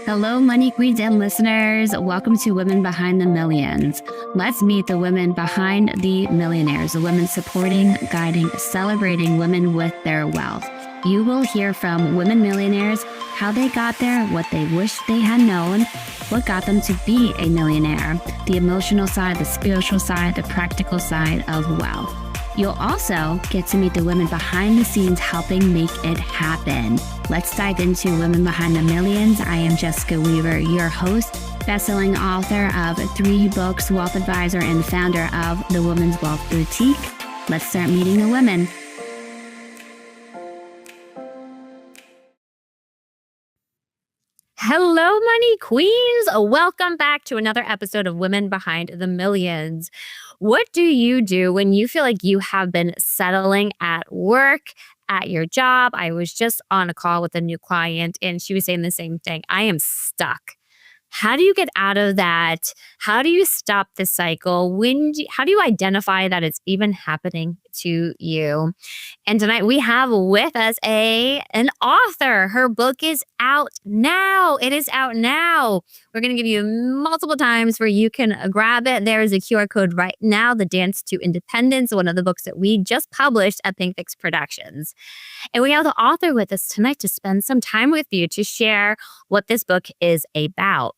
Hello, Money Queens and listeners. Welcome to Women Behind the Millions. Let's meet the women behind the millionaires, the women supporting, guiding, celebrating women with their wealth. You will hear from women millionaires, how they got there, what they wish they had known, what got them to be a millionaire, the emotional side, the spiritual side, the practical side of wealth. You'll also get to meet the women behind the scenes helping make it happen. Let's dive into Women Behind the Millions. I am Jessica Weaver, your host, best-selling author of 3 books, wealth advisor, and founder of the Women's Wealth Boutique. Let's start meeting the women. Hello, Money Queens. Welcome back to another episode of Women Behind the Millions. What do you do when you feel like you have been settling at work, at your job? I was just on a call with a new client and she was saying the same thing. I am stuck. How do you get out of that? How do you stop the cycle? How do you identify that it's even happening to you? And tonight we have with us an author. Her book is out now. It is out now. We're going to give you multiple times where you can grab it. There is a QR code right now, The Dance to Independence, one of the books that we just published at Think Fix Productions. And we have the author with us tonight to spend some time with you to share what this book is about.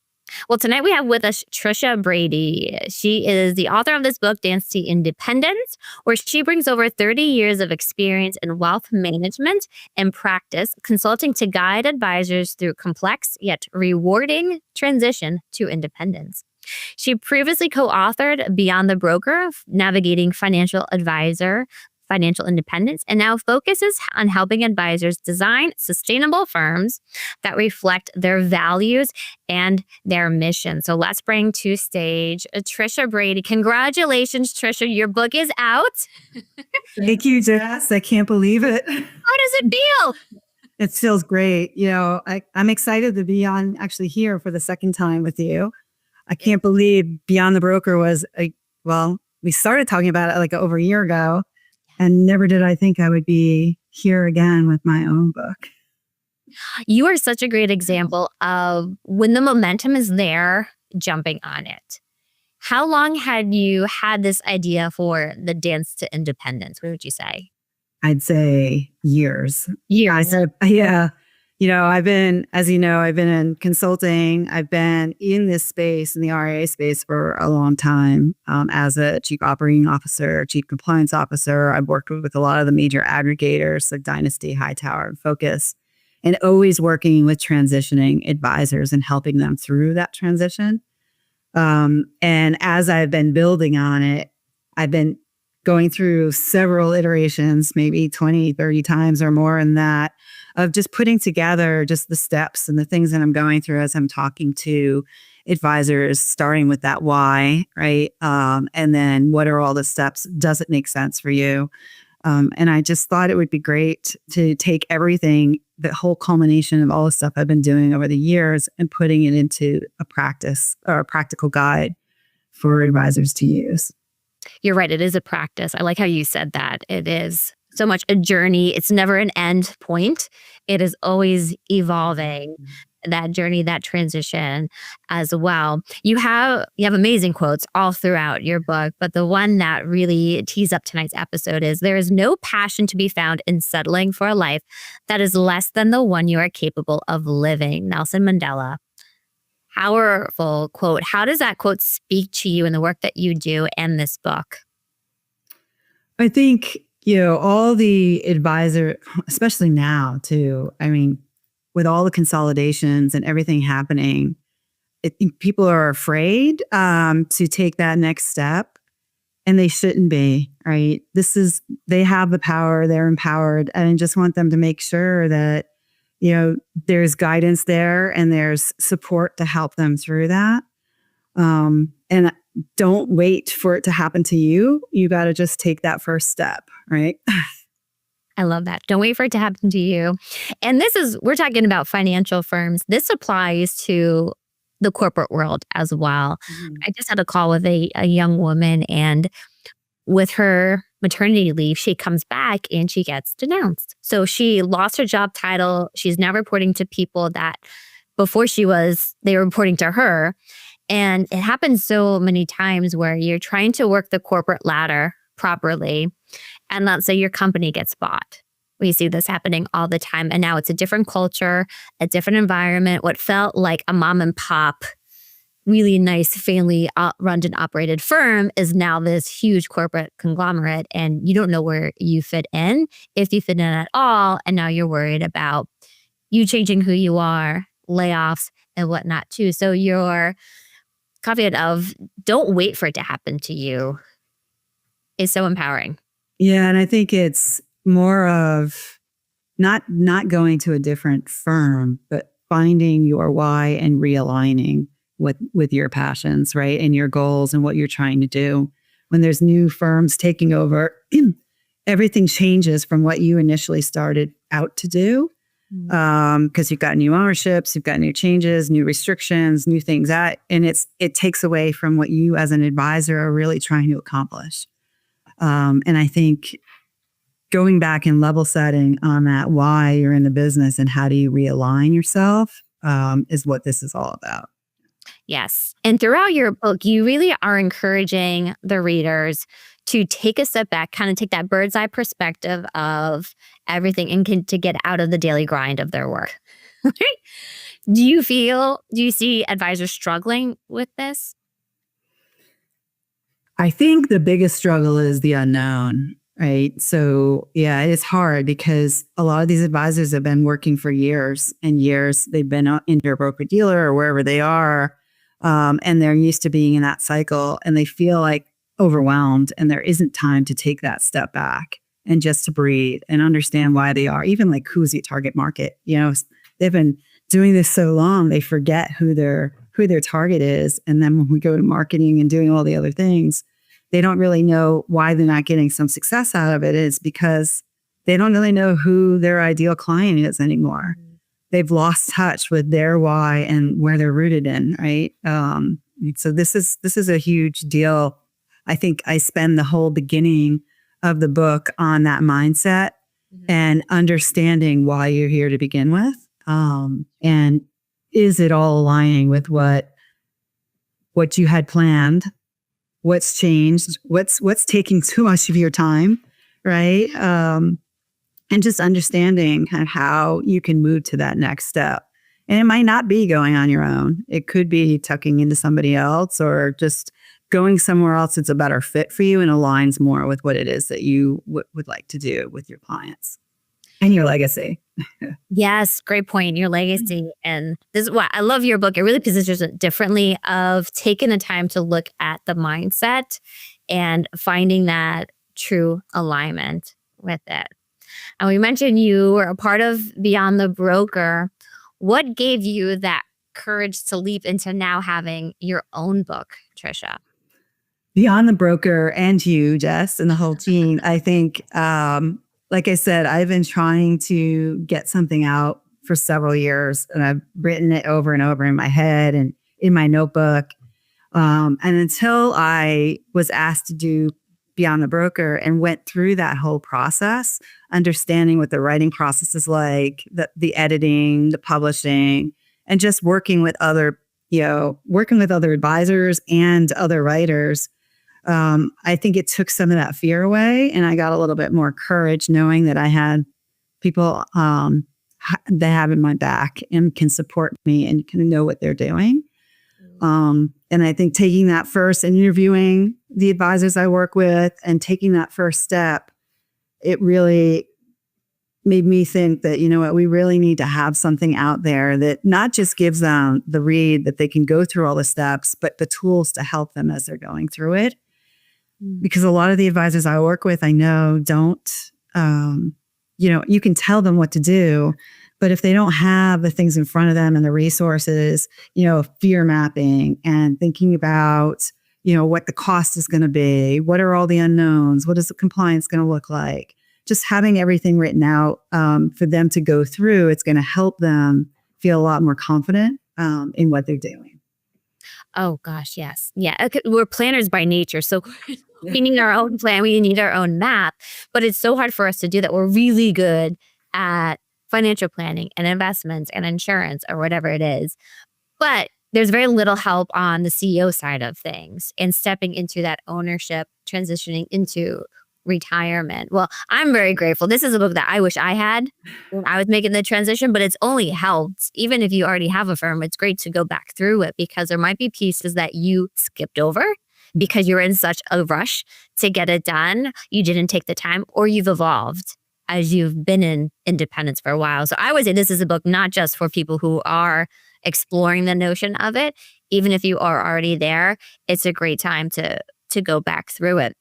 Well, tonight we have with us Tricia Brady. She is the author of this book, Dance to Independence, where she brings over 30 years of experience in wealth management and practice, consulting to guide advisors through complex yet rewarding transition to independence. She previously co-authored Beyond the Broker, Navigating Financial Independence, and now focuses on helping advisors design sustainable firms that reflect their values and their mission. So let's bring to stage Tricia Brady. Congratulations, Tricia. Your book is out. Thank you, Jess. I can't believe it. How does it feel? It feels great. You know, I'm excited to be on actually here for the second time with you. I can't believe Beyond the Broker we started talking about it like over a year ago. And never did I think I would be here again with my own book. You are such a great example of when the momentum is there, jumping on it. How long had you had this idea for the Dance to Independence? What would you say? I'd say years. Years. Yeah. You know, I've been in consulting. I've been in this space, in the RIA space for a long time as a chief operating officer, chief compliance officer. I've worked with a lot of the major aggregators like Dynasty, Hightower, and Focus, and always working with transitioning advisors and helping them through that transition. And as I've been building on it, I've been going through several iterations, maybe 20, 30 times or more in that, of just putting together just the steps and the things that I'm going through as I'm talking to advisors, starting with that why, right? And then what are all the steps? Does it make sense for you? And I just thought it would be great to take everything, the whole culmination of all the stuff I've been doing over the years and putting it into a practice or a practical guide for advisors to use. You're right. It is a practice. I like how you said that. It is so much a journey. It's never an end point. It is always evolving, that journey, that transition as well. You have amazing quotes all throughout your book, but the one that really tees up tonight's episode is, there is no passion to be found in settling for a life that is less than the one you are capable of living. Nelson Mandela. Powerful quote. How does that quote speak to you in the work that you do and this book? I think, all the advisor, especially now too, with all the consolidations and everything happening, people are afraid to take that next step, and they shouldn't be, right? They have the power, they're empowered, and I just want them to make sure that there's guidance there and there's support to help them through that. And don't wait for it to happen to you. You got to just take that first step, right? I love that. Don't wait for it to happen to you. And we're talking about financial firms. This applies to the corporate world as well. Mm-hmm. I just had a call with a young woman, and with her maternity leave, she comes back and she gets denounced. So she lost her job title. She's now reporting to people that before they were reporting to her. And it happens so many times where you're trying to work the corporate ladder properly. And let's say your company gets bought. We see this happening all the time. And now it's a different culture, a different environment. What felt like a mom and pop, really nice family run and operated firm is now this huge corporate conglomerate. And you don't know where you fit in, if you fit in at all. And now you're worried about you changing who you are, layoffs and whatnot too. So your caveat of don't wait for it to happen to you is so empowering. Yeah. And I think it's more of not going to a different firm, but finding your why and realigning with your passions, right? And your goals and what you're trying to do. When there's new firms taking over, everything changes from what you initially started out to do. Because you've got new ownerships, you've got new changes, new restrictions, new things and it takes away from what you as an advisor are really trying to accomplish. And I think going back and level setting on that why you're in the business and how do you realign yourself is what this is all about. Yes. And throughout your book, you really are encouraging the readers to take a step back, kind of take that bird's eye perspective of everything and to get out of the daily grind of their work. Do you see advisors struggling with this? I think the biggest struggle is the unknown, right? So yeah, it's hard because a lot of these advisors have been working for years and years. They've been in your broker dealer or wherever they are. And they're used to being in that cycle and they feel like overwhelmed and there isn't time to take that step back and just to breathe and understand why they are, even like who's the target market. They've been doing this so long, they forget who their target is. And then when we go to marketing and doing all the other things, they don't really know why they're not getting some success out of it. Is because they don't really know who their ideal client is anymore. They've lost touch with their why and where they're rooted in, right? So this is a huge deal. I think I spend the whole beginning of the book on that mindset and understanding why you're here to begin with. And is it all aligning with what you had planned? What's changed? What's taking too much of your time, right? And just understanding kind of how you can move to that next step. And it might not be going on your own. It could be tucking into somebody else or just going somewhere else that's a better fit for you and aligns more with what it is that you would like to do with your clients and your legacy. Yes, great point. Your legacy. And this is why I love your book. It really positions it differently of taking the time to look at the mindset and finding that true alignment with it. And we mentioned you were a part of Beyond the Broker. What gave you that courage to leap into now having your own book, Tricia? Beyond the Broker and you, Jess, and the whole team, I think, like I said, I've been trying to get something out for several years and I've written it over and over in my head and in my notebook. And until I was asked to do Beyond the Broker and went through that whole process, understanding what the writing process is like, the editing, the publishing, and just working with other advisors and other writers. I think it took some of that fear away and I got a little bit more courage knowing that I had people that have in my back and can support me and can know what they're doing. And I think taking that first and interviewing the advisors I work with and taking that first step, it really made me think that, you know what, we really need to have something out there that not just gives them the read that they can go through all the steps, but the tools to help them as they're going through it. Because a lot of the advisors I work with, I know don't, you can tell them what to do, but if they don't have the things in front of them and the resources, fear mapping and thinking about, what the cost is going to be, what are all the unknowns, what is the compliance going to look like, just having everything written out for them to go through, it's going to help them feel a lot more confident in what they're doing. Oh gosh, yes. Yeah. We're planners by nature. So we need our own plan. We need our own map, but it's so hard for us to do that. We're really good at financial planning and investments and insurance or whatever it is. But there's very little help on the CEO side of things and stepping into that ownership, transitioning into retirement. Well, I'm very grateful. This is a book that I wish I had when I was making the transition, but it's only helped. Even if you already have a firm, it's great to go back through it because there might be pieces that you skipped over because you're in such a rush to get it done. You didn't take the time or you've evolved as you've been in independence for a while. So I would say this is a book not just for people who are exploring the notion of it. Even if you are already there, it's a great time to go back through it.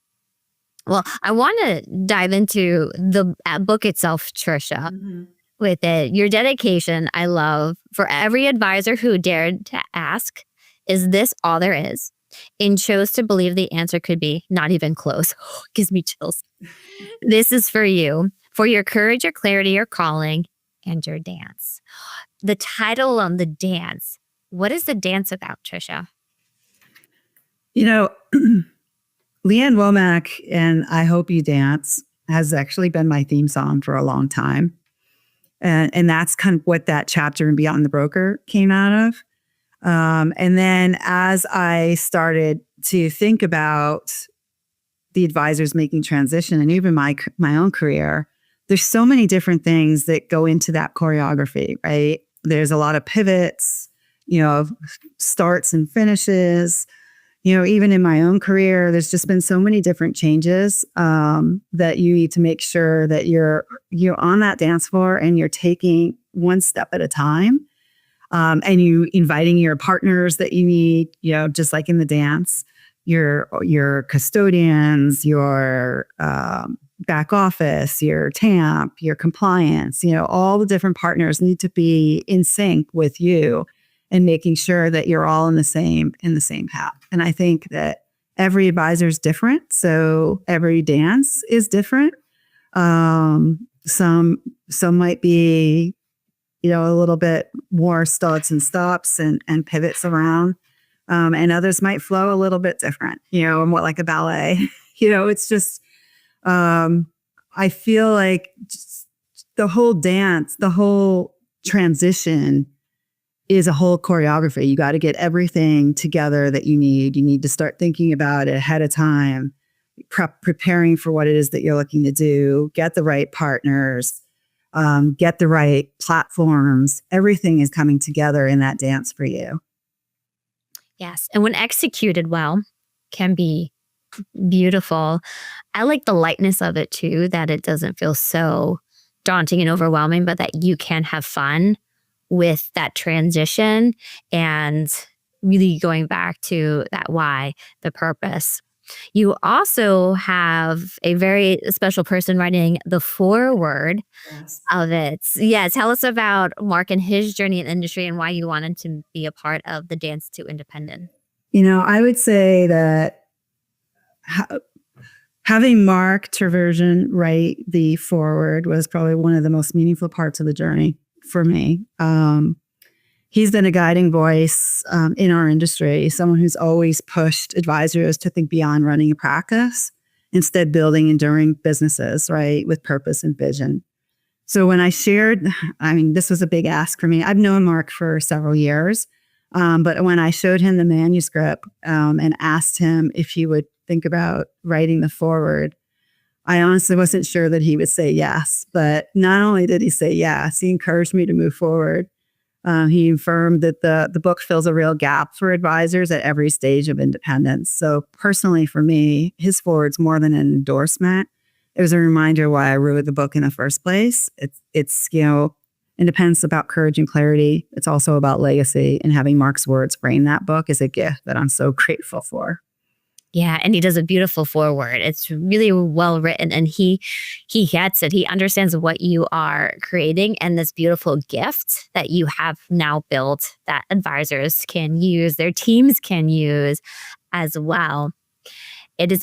Well, I want to dive into the book itself, Tricia, with it. Your dedication, I love. For every advisor who dared to ask, is this all there is? And chose to believe the answer could be not even close. Gives me chills. This is for you, for your courage, your clarity, your calling, and your dance. The title on the dance. What is the dance about, Tricia? You know, Leanne Womack and I Hope You Dance has actually been my theme song for a long time. And that's kind of what that chapter in Beyond the Broker came out of. And then as I started to think about the advisors making transition and even my own career, there's so many different things that go into that choreography, right? There's a lot of pivots, starts and finishes. Even in my own career, there's just been so many different changes that you need to make sure that you're on that dance floor and you're taking one step at a time. And you inviting your partners that you need, just like in the dance, your custodians, your back office, your TAMP, your compliance, all the different partners need to be in sync with you and making sure that you're all in the same path. And I think that every advisor is different. So every dance is different. Some might be, a little bit more starts and stops and pivots around. And others might flow a little bit different, more like a ballet. It's just, I feel like just the whole dance, the whole transition is a whole choreography. You got to get everything together that you need. You need to start thinking about it ahead of time, preparing for what it is that you're looking to do, get the right partners, get the right platforms. Everything is coming together in that dance for you. Yes. And when executed well, can be beautiful. I like the lightness of it too, that it doesn't feel so daunting and overwhelming, but that you can have fun with that transition and really going back to that why, the purpose. You also have a very special person writing the foreword of it. Yeah, tell us about Mark and his journey in industry and why you wanted to be a part of the Dance to Independent. I would say that having Mark Terversion write the foreword was probably one of the most meaningful parts of the journey for me. He's been a guiding voice in our industry, someone who's always pushed advisors to think beyond running a practice, instead building enduring businesses, right, with purpose and vision. So when I shared, this was a big ask for me. I've known Mark for several years, but when I showed him the manuscript and asked him if he would think about writing the foreword, I honestly wasn't sure that he would say yes. But not only did he say yes, he encouraged me to move forward. He affirmed that the book fills a real gap for advisors at every stage of independence. So personally for me, his foreword's more than an endorsement. It was a reminder why I wrote the book in the first place. It's independence about courage and clarity. It's also about legacy, and having Mark's words frame that book is a gift that I'm so grateful for. Yeah, and he does a beautiful foreword. It's really well written, and he gets it. He understands what you are creating and this beautiful gift that you have now built that advisors can use, their teams can use as well. It is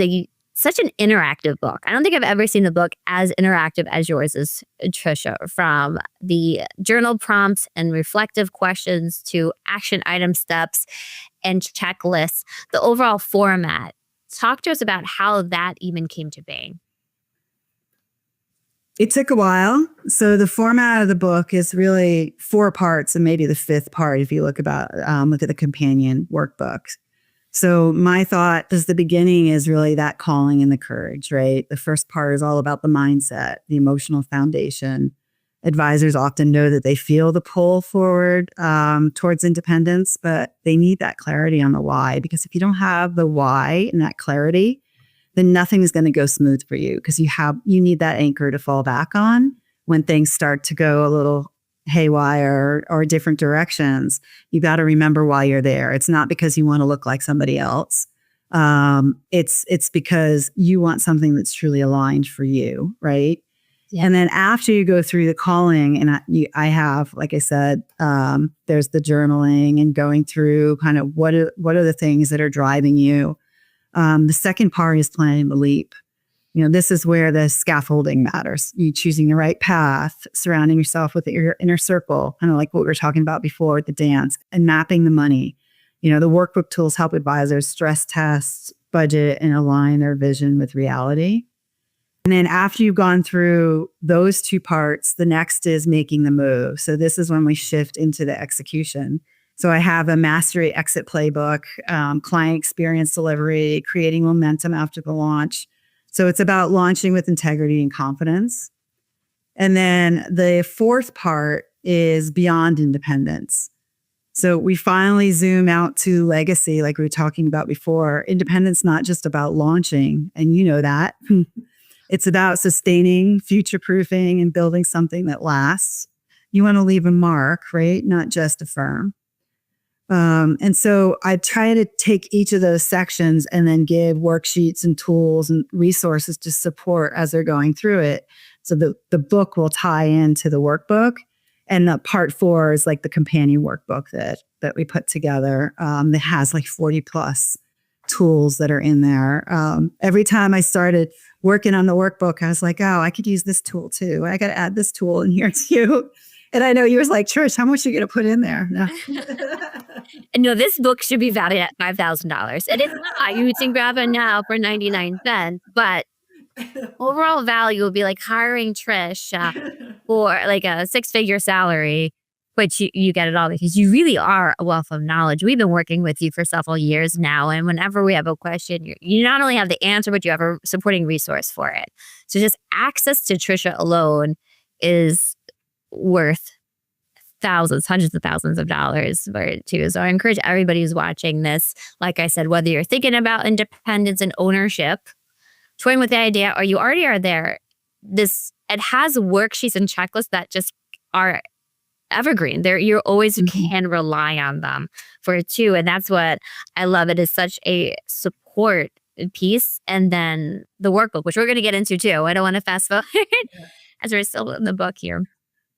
such an interactive book. I don't think I've ever seen a book as interactive as yours is, Tricia, from the journal prompts and reflective questions to action item steps and checklists, the overall format. Talk to us about how that even came to be. It took a while. So the format of the book is really 4 parts, and maybe the 5th part if you look at the companion workbooks. So my thought is the beginning is really that calling and the courage, right? The first part is all about the mindset, the emotional foundation. Advisors often know that they feel the pull forward towards independence, but they need that clarity on the why. Because if you don't have the why and that clarity, then nothing is going to go smooth for you, because you need that anchor to fall back on when things start to go a little haywire or different directions. You got to remember why you're there. It's not because you want to look like somebody else. It's because you want something that's truly aligned for you, right? Yeah. And then after you go through the calling, and I have, like I said, there's the journaling and going through kind of what are the things that are driving you. The second part is planning the leap. This is where the scaffolding matters. You choosing the right path, surrounding yourself with your inner circle, kind of like what we were talking about before with the dance, and mapping the money. The workbook tools help advisors stress test, budget, and align their vision with reality. And then after you've gone through those 2 parts, the next is making the move. So this is when we shift into the execution. So I have a mastery exit playbook, client experience delivery, creating momentum after the launch. So it's about launching with integrity and confidence. And then the 4th part is beyond independence. So we finally zoom out to legacy, like we were talking about before. Independence, not just about launching, and you know that. It's about sustaining, future-proofing, and building something that lasts. You want to leave a mark, right? Not just a firm. And so I try to take each of those sections and then give worksheets and tools and resources to support as they're going through it. So the book will tie into the workbook. And the part 4 is like the companion workbook that we put together that has like 40 plus tools that are in there. Every time I started working on the workbook, I was like, oh, I could use this tool too. I got to add this tool in here too. And I know you was like, Trish, how much are you going to put in there? No. No, this book should be valued at $5,000. It is not. You can grab it now for 99 cents, but overall value will be like hiring Trish for like a 6-figure salary, but you get it all because you really are a wealth of knowledge. We've been working with you for several years now, and whenever we have a question, you not only have the answer, but you have a supporting resource for it. So just access to Tricia alone is worth thousands, hundreds of thousands of dollars for it too. So I encourage everybody who's watching this, like I said, whether you're thinking about independence and ownership, toying with the idea, or you already are there, it has worksheets and checklists that just are evergreen. You always can rely on them for it too. And that's what I love. It is such a support piece. And then the workbook, which we're going to get into too. I don't want to fast forward as we're still in the book here.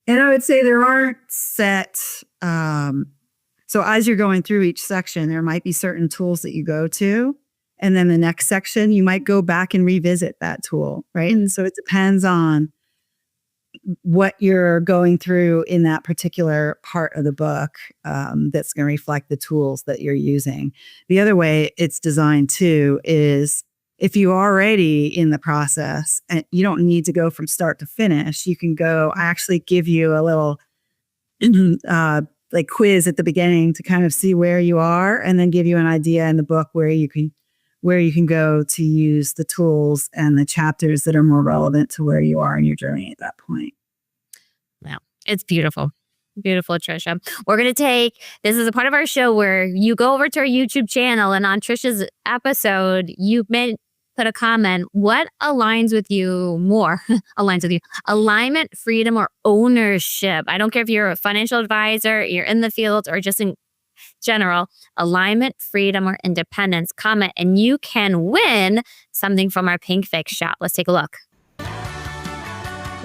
And I would say there aren't set, so as you're going through each section, there might be certain tools that you go to. And then the next section, you might go back and revisit that tool, right? And so it depends on what you're going through in that particular part of the book that's going to reflect the tools that you're using. The other way it's designed too is if you're already in the process and you don't need to go from start to finish, you can go, I actually give you a little like quiz at the beginning to kind of see where you are, and then give you an idea in the book where you can go to use the tools and the chapters that are more relevant to where you are in your journey at that point. Wow. It's beautiful. Beautiful, Tricia. We're going to this is a part of our show where you go over to our YouTube channel, and on Tricia's episode, you may put a comment. What aligns with you more? Alignment, freedom, or ownership? I don't care if you're a financial advisor, you're in the field, or just in general. Alignment, freedom, or independence? Comment, and you can win something from our Pink Fix shop. Let's take a look.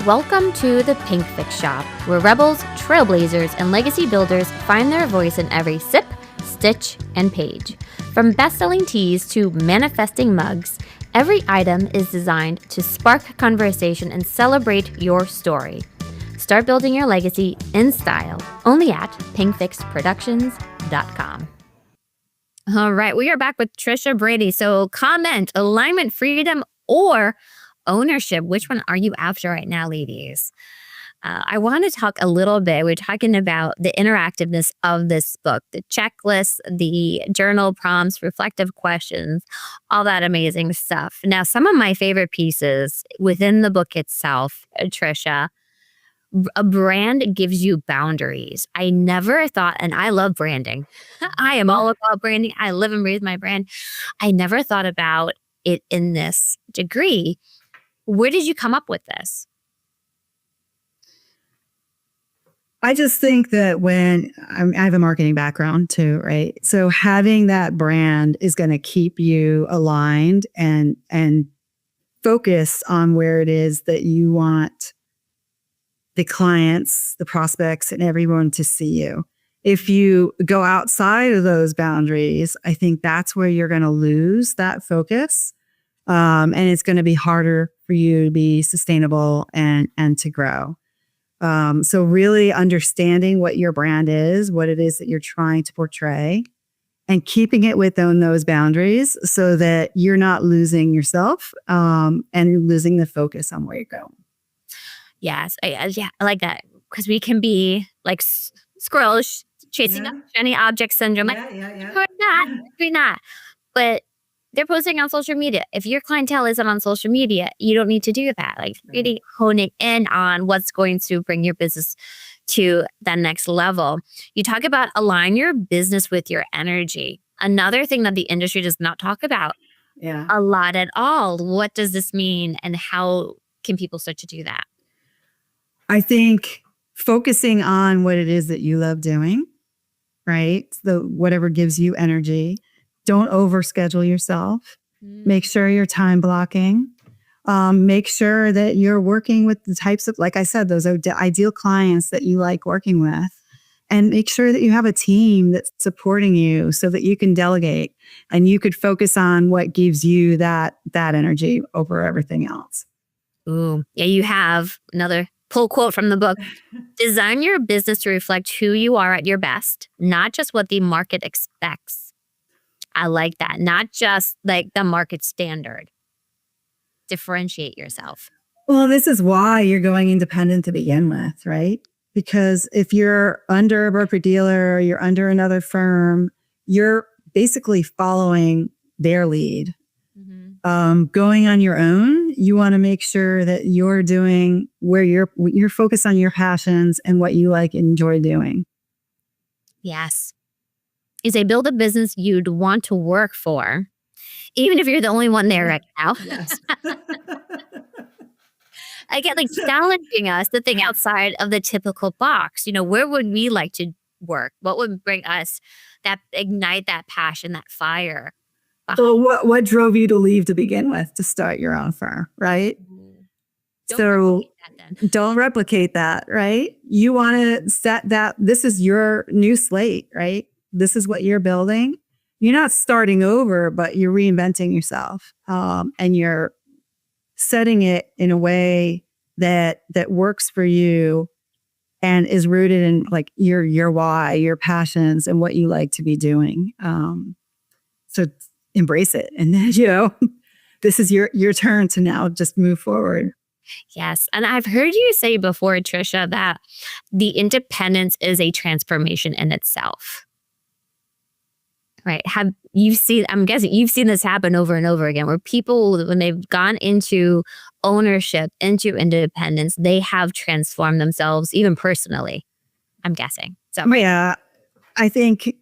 Welcome to the Pink Fix shop, where rebels, trailblazers, and legacy builders find their voice in every sip, stitch, and page. From best-selling teas to manifesting mugs, every item is designed to spark conversation and celebrate your story. Start building your legacy in style, only at pinkfixproductions.com. All right, we are back with Tricia Brady. So comment, alignment, freedom, or ownership. Which one are you after right now, ladies? I want to talk a little bit. We're talking about the interactiveness of this book, the checklist, the journal prompts, reflective questions, all that amazing stuff. Now, some of my favorite pieces within the book itself, Tricia, a brand gives you boundaries. I never thought, and I love branding. I am all about branding. I live and breathe my brand. I never thought about it in this degree. Where did you come up with this? I just think that when I have a marketing background too, right? So having that brand is going to keep you aligned and focused on where it is that you want the clients, the prospects, and everyone to see you. If you go outside of those boundaries, I think that's where you're going to lose that focus. And it's going to be harder for you to be sustainable and to grow. So really understanding what your brand is, what it is that you're trying to portray, and keeping it within those boundaries so that you're not losing yourself and losing the focus on where you're going. Yes, I like that because we can be like squirrels chasing up shiny object syndrome. Like, we're not. But they're posting on social media. If your clientele isn't on social media, you don't need to do that. Like really honing in on what's going to bring your business to that next level. You talk about align your business with your energy. Another thing that the industry does not talk about a lot at all. What does this mean and how can people start to do that? I think focusing on what it is that you love doing, right? Whatever gives you energy. Don't overschedule yourself. Make sure you're time blocking. Make sure that you're working with the types of, like I said, those ideal clients that you like working with. And make sure that you have a team that's supporting you so that you can delegate and you could focus on what gives you that energy over everything else. Ooh, yeah, you have another pull quote from the book. Design your business to reflect who you are at your best, not just what the market expects. I like that. Not just like the market standard. Differentiate yourself. Well, this is why you're going independent to begin with, right? Because if you're under a broker-dealer or you're under another firm, you're basically following their lead. Going on your own, you want to make sure that you're doing where you're focused on your passions and what you like and enjoy doing. Yes. Is a build a business you'd want to work for, even if you're the only one there right now. Yes. Again, like challenging us to think outside of the typical box. You know, where would we like to work? What would bring us ignite that passion, that fire? So what drove you to leave to begin with to start your own firm, right? Don't replicate that, right? You want to set that, this is your new slate, right? This is what you're building. You're not starting over, but you're reinventing yourself. And you're setting it in a way that works for you and is rooted in like your why, your passions, and what you like to be doing. So embrace it. And then, this is your turn to now just move forward. Yes. And I've heard you say before, Tricia, that the independence is a transformation in itself. Right. I'm guessing you've seen this happen over and over again where people, when they've gone into ownership, into independence, they have transformed themselves even personally, I'm guessing. So yeah, I think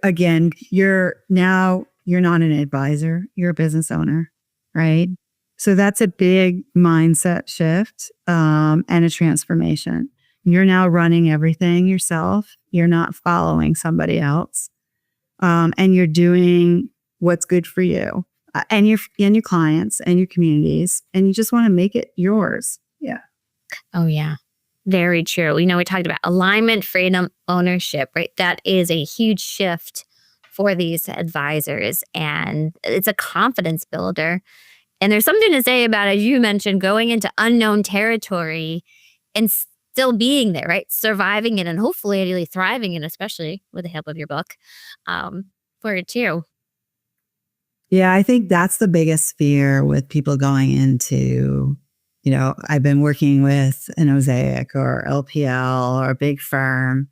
again, you're not an advisor, you're a business owner, right? So that's a big mindset shift and a transformation. You're now running everything yourself. You're not following somebody else. And you're doing what's good for you and your clients and your communities, and you just want to make it yours. Yeah. Oh, yeah. Very true. We talked about alignment, freedom, ownership, right? That is a huge shift for these advisors, and it's a confidence builder. And there's something to say about, as you mentioned, going into unknown territory and still being there, right? Surviving it and hopefully really thriving it, especially with the help of your book for it too. Yeah, I think that's the biggest fear with people going into, I've been working with an Mosaic or LPL or a big firm.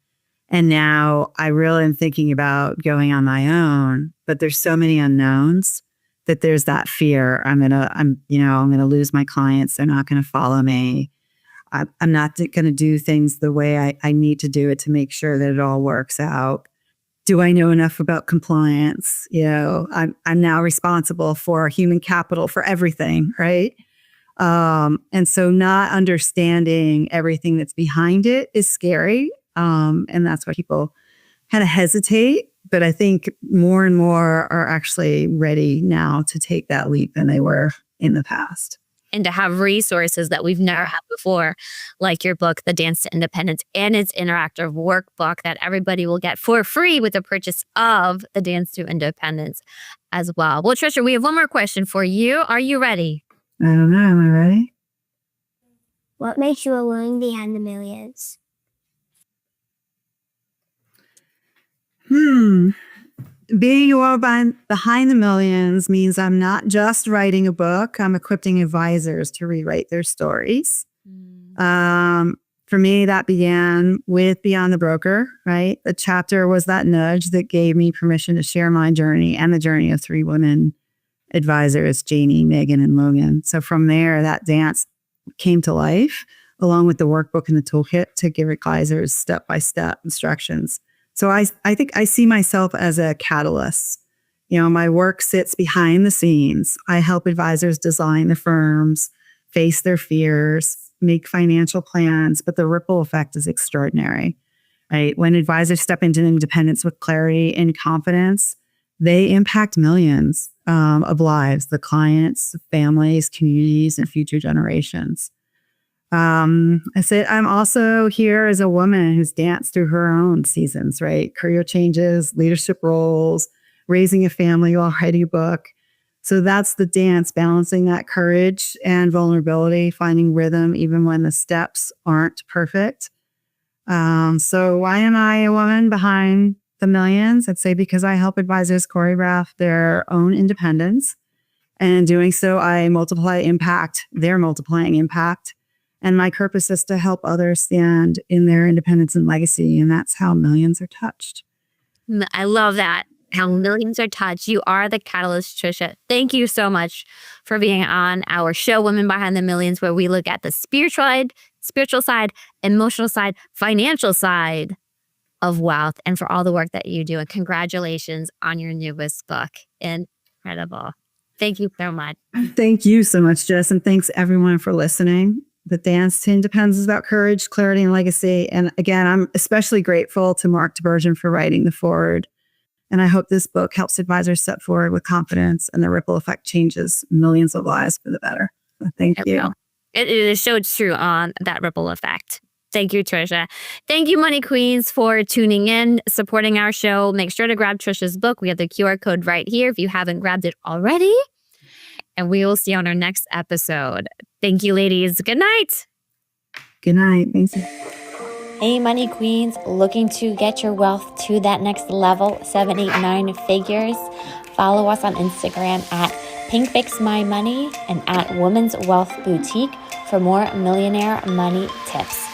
And now I really am thinking about going on my own, but there's so many unknowns that there's that fear. I'm gonna lose my clients. They're not gonna follow me. I'm not going to do things the way I need to do it to make sure that it all works out. Do I know enough about compliance? I'm now responsible for human capital for everything, right? And so not understanding everything that's behind it is scary. And that's why people kind of hesitate. But I think more and more are actually ready now to take that leap than they were in the past. And to have resources that we've never had before, like your book, The Dance to Independence, and its interactive workbook that everybody will get for free with the purchase of The Dance to Independence as well. Well, Tricia, we have one more question for you. Are you ready? I don't know. Am I ready? What makes you a woman behind the millions? Being a woman behind the millions means I'm not just writing a book. I'm equipping advisors to rewrite their stories. For me, that began with Beyond the Broker, right? The chapter was that nudge that gave me permission to share my journey and the journey of 3 women advisors, Janie, Megan, and Logan. So from there, that dance came to life, along with the workbook and the toolkit to give advisors step-by-step instructions. So I think I see myself as a catalyst. My work sits behind the scenes. I help advisors design the firms, face their fears, make financial plans, but the ripple effect is extraordinary, right? When advisors step into independence with clarity and confidence, they impact millions of lives, the clients, families, communities, and future generations. I said, I'm also here as a woman who's danced through her own seasons, right? Career changes, leadership roles, raising a family while writing a book. So that's the dance, balancing that courage and vulnerability, finding rhythm even when the steps aren't perfect. So why am I a woman behind the millions? I'd say because I help advisors choreograph their own independence. And in doing so, I multiply impact. They're multiplying impact. And my purpose is to help others stand in their independence and legacy. And that's how millions are touched. I love that. How millions are touched. You are the catalyst, Tricia. Thank you so much for being on our show, Women Behind the Millions, where we look at the spiritual side, emotional side, financial side of wealth, and for all the work that you do. And congratulations on your newest book. Incredible. Thank you so much. Thank you so much, Jess. And thanks everyone for listening. The Dance to Independence is about courage, clarity, and legacy. And again, I'm especially grateful to Mark DeBurgeon for writing the foreword. And I hope this book helps advisors step forward with confidence and the ripple effect changes millions of lives for the better. So thank you. It is so true on that ripple effect. Thank you, Tricia. Thank you, Money Queens, for tuning in, supporting our show. Make sure to grab Tricia's book. We have the QR code right here if you haven't grabbed it already. And we will see you on our next episode. Thank you, ladies. Good night. Good night. Thanks. Hey, Money Queens, looking to get your wealth to that next level, 7, 8, 9 figures? Follow us on Instagram at PinkFixMyMoney and at Women's Wealth Boutique for more millionaire money tips.